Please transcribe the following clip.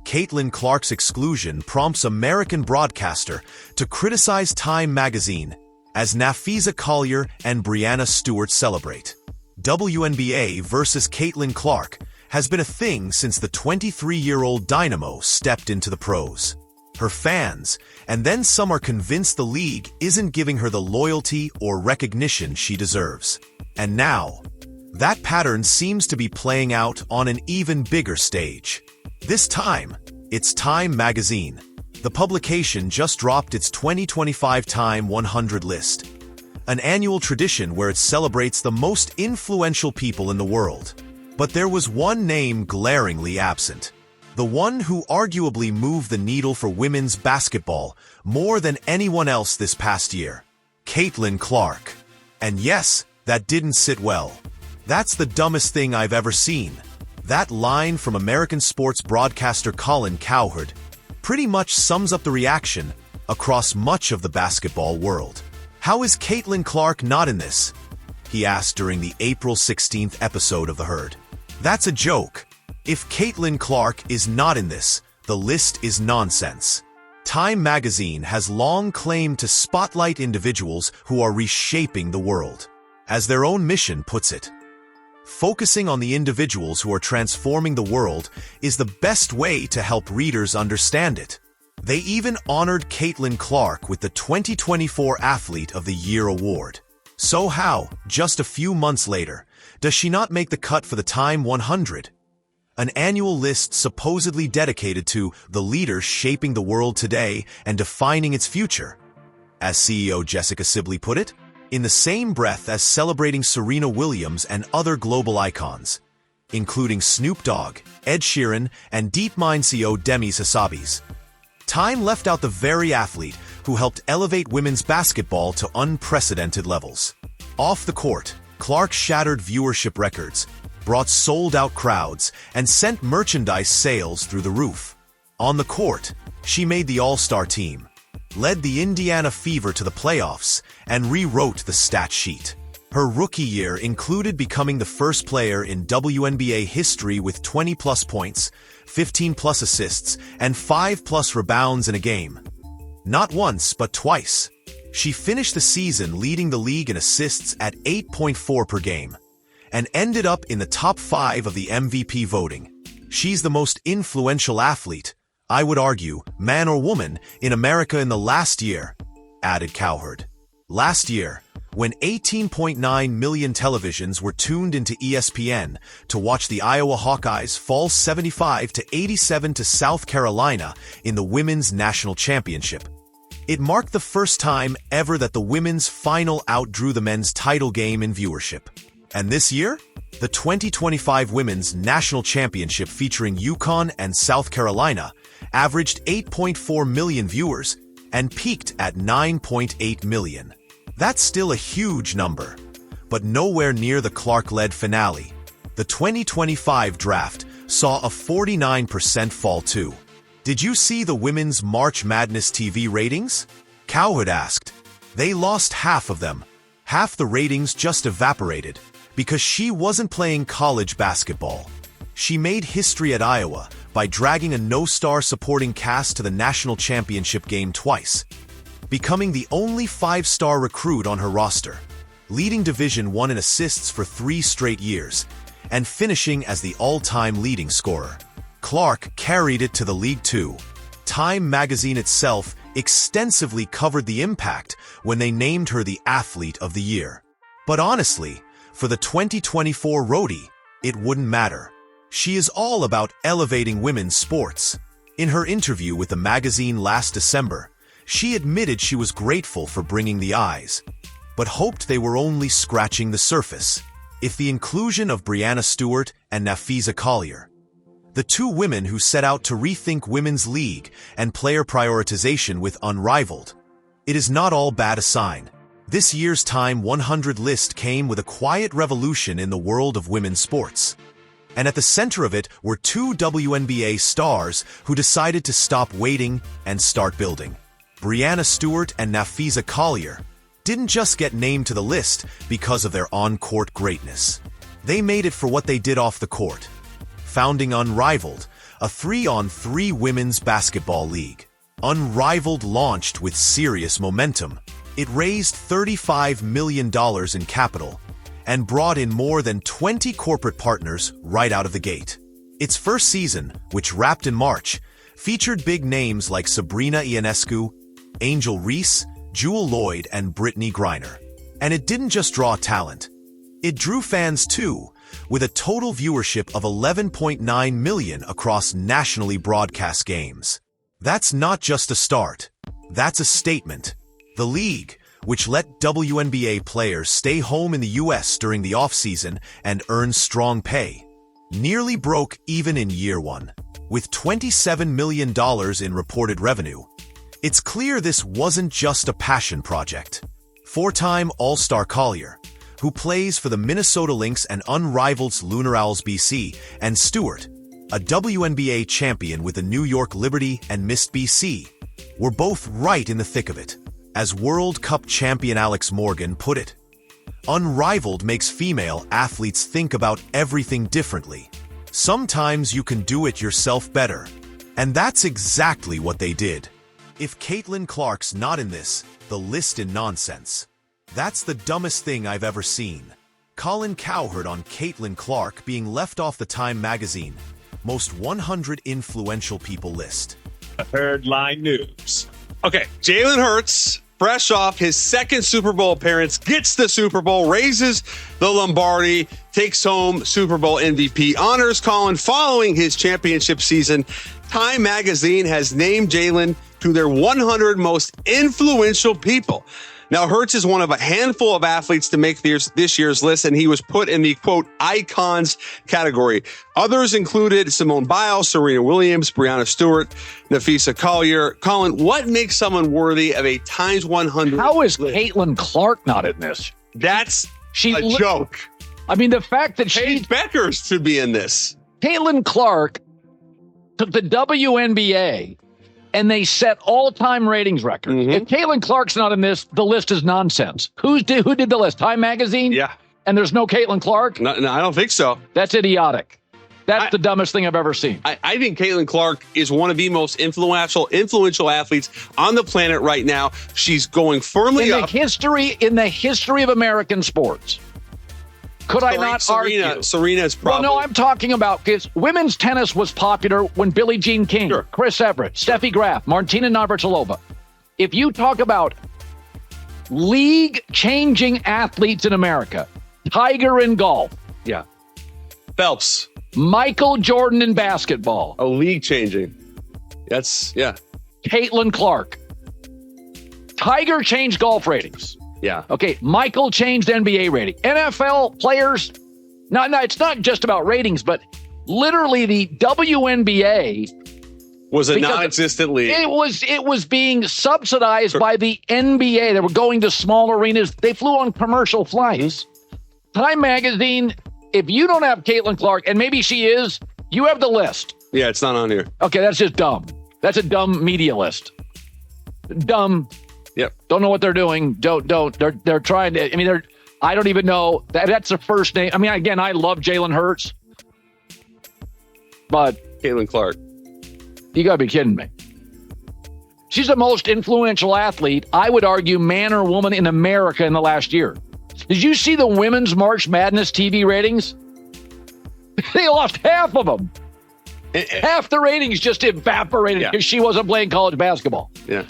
Caitlin Clark's exclusion prompts American broadcaster to criticize Time magazine as Napheesa Collier and Breanna Stewart celebrate. WNBA versus Caitlin Clark has been a thing since the 23-year-old Dynamo stepped into the pros. Her fans, and then some, are convinced the league isn't giving her the loyalty or recognition she deserves. And now, that pattern seems to be playing out on an even bigger stage. This time, it's Time magazine. The publication just dropped its 2025 Time 100 list, an annual tradition where it celebrates the most influential people in the world. But there was one name glaringly absent. The one who arguably moved the needle for women's basketball more than anyone else this past year. Caitlin Clark. And yes, that didn't sit well. "That's the dumbest thing I've ever seen." That line from American sports broadcaster Colin Cowherd pretty much sums up the reaction across much of the basketball world. "How is Caitlin Clark not in this?" he asked during the April 16th episode of The Herd. "That's a joke. If Caitlin Clark is not in this, the list is nonsense." Time magazine has long claimed to spotlight individuals who are reshaping the world. As their own mission puts it, focusing on the individuals who are transforming the world is the best way to help readers understand it. They even honored Caitlin Clark with the 2024 Athlete of the Year award. So how, just a few months later, does she not make the cut for the Time 100? An annual list supposedly dedicated to the leaders shaping the world today and defining its future. As CEO Jessica Sibley put it, in the same breath as celebrating Serena Williams and other global icons, including Snoop Dogg, Ed Sheeran, and DeepMind CEO Demis Hassabis. Time left out the very athlete who helped elevate women's basketball to unprecedented levels. Off the court, Clark shattered viewership records, brought sold-out crowds, and sent merchandise sales through the roof. On the court, she made the All-Star team, led the Indiana Fever to the playoffs, and rewrote the stat sheet. Her rookie year included becoming the first player in WNBA history with 20-plus points, 15-plus assists, and 5-plus rebounds in a game. Not once, but twice. She finished the season leading the league in assists at 8.4 per game, and ended up in the top 5 of the MVP voting. She's the most influential athlete, I would argue, man or woman, in America in the last year, added Cowherd. Last year, when 18.9 million televisions were tuned into ESPN to watch the Iowa Hawkeyes fall 75-87 to South Carolina in the Women's National Championship. It marked the first time ever that the women's final outdrew the men's title game in viewership. And this year, the 2025 Women's National Championship featuring UConn and South Carolina averaged 8.4 million viewers and peaked at 9.8 million. That's still a huge number, but nowhere near the Clark-led finale. The 2025 draft saw a 49% fall too. "Did you see the Women's March Madness TV ratings?" Cowherd asked. "They lost half of them. Half the ratings just evaporated because she wasn't playing college basketball. She made history at Iowa by dragging a no-star supporting cast to the national championship game twice, becoming the only 5-star recruit on her roster, leading Division I in assists for 3 straight years, and finishing as the all-time leading scorer. Clark carried it to the league too. Time magazine itself extensively covered the impact when they named her the Athlete of the Year. But honestly, for the 2024 roadie, it wouldn't matter. She is all about elevating women's sports. In her interview with the magazine last December, she admitted she was grateful for bringing the eyes, but hoped they were only scratching the surface. If the inclusion of Breanna Stewart and Napheesa Collier, the two women who set out to rethink women's league and player prioritization with Unrivaled, it is not all bad a sign. This year's Time 100 list came with a quiet revolution in the world of women's sports. And at the center of it were 2 WNBA stars who decided to stop waiting and start building. Breanna Stewart and Napheesa Collier didn't just get named to the list because of their on-court greatness. They made it for what they did off the court, founding Unrivaled, a 3-on-3 women's basketball league. Unrivaled launched with serious momentum. It raised $35 million in capital and brought in more than 20 corporate partners right out of the gate. Its first season, which wrapped in March, featured big names like Sabrina Ionescu, Angel Reese, Jewel Lloyd, and Brittany Griner. And it didn't just draw talent. It drew fans too, with a total viewership of 11.9 million across nationally broadcast games. That's not just a start. That's a statement. The league, which let WNBA players stay home in the US during the off-season and earn strong pay, nearly broke even in year one, with $27 million in reported revenue. It's clear this wasn't just a passion project. Four-time All-Star Collier, who plays for the Minnesota Lynx and Unrivaled's Lunar Owls BC, and Stewart, a WNBA champion with the New York Liberty and Mist BC, were both right in the thick of it. As World Cup champion Alex Morgan put it, Unrivaled makes female athletes think about everything differently. Sometimes you can do it yourself better. And that's exactly what they did. If Caitlin Clark's not in this, the list in nonsense. That's the dumbest thing I've ever seen. Colin Cowherd on Caitlin Clark being left off the Time magazine most 100 influential people list. Headline news. Okay, Jalen Hurts, fresh off his second Super Bowl appearance, gets the Super Bowl, raises the Lombardi, takes home Super Bowl MVP honors. Colin, following his championship season, Time magazine has named Jalen to their 100 most influential people. Now, Hurts is one of a handful of athletes to make this year's list, and he was put in the, quote, icons category. Others included Simone Biles, Serena Williams, Breanna Stewart, Napheesa Collier. Colin, what makes someone worthy of a Times 100 How is list? Caitlin Clark not in this? That's a joke. I mean, the fact that Paige Becker should be in this. Caitlin Clark took the WNBA and they set all-time ratings records. Mm-hmm. If Caitlin Clark's not in this, the list is nonsense. Who did the list? Time magazine? Yeah. And there's no Caitlin Clark? No, I don't think so. That's idiotic. That's the dumbest thing I've ever seen. I think Caitlin Clark is one of the most influential athletes on the planet right now. She's going firmly up. In the history of American sports. Could I not argue? Serena's probably. Well, no, I'm talking about because women's tennis was popular when Billie Jean King, Sure. Chris Everett, Steffi Graf, Martina Navratilova. If you talk about league-changing athletes in America, Tiger in golf, Yeah. Phelps. Michael Jordan in basketball, A league changing. That's, yeah. Caitlin Clark. Tiger changed golf ratings. Yeah. Okay, Michael changed NBA rating. NFL players, no, it's not just about ratings, but literally the WNBA Was a because non-existent league. It was being subsidized by the NBA. They were going to small arenas. They flew on commercial flights. Time magazine, if you don't have Caitlin Clark, and maybe she is, you have the list. Yeah, it's not on here. Okay, that's just dumb. That's a dumb media list. Dumb. Yep. Don't know what they're doing. Don't. They're trying to. I mean, I don't even know that's the first name. I mean, again, I love Jalen Hurts, but Caitlin Clark. you gotta be kidding me. She's the most influential athlete, I would argue, man or woman in America in the last year. Did you see the women's March Madness TV ratings? They lost half of them. Half the ratings just evaporated because she wasn't playing college basketball. Yeah.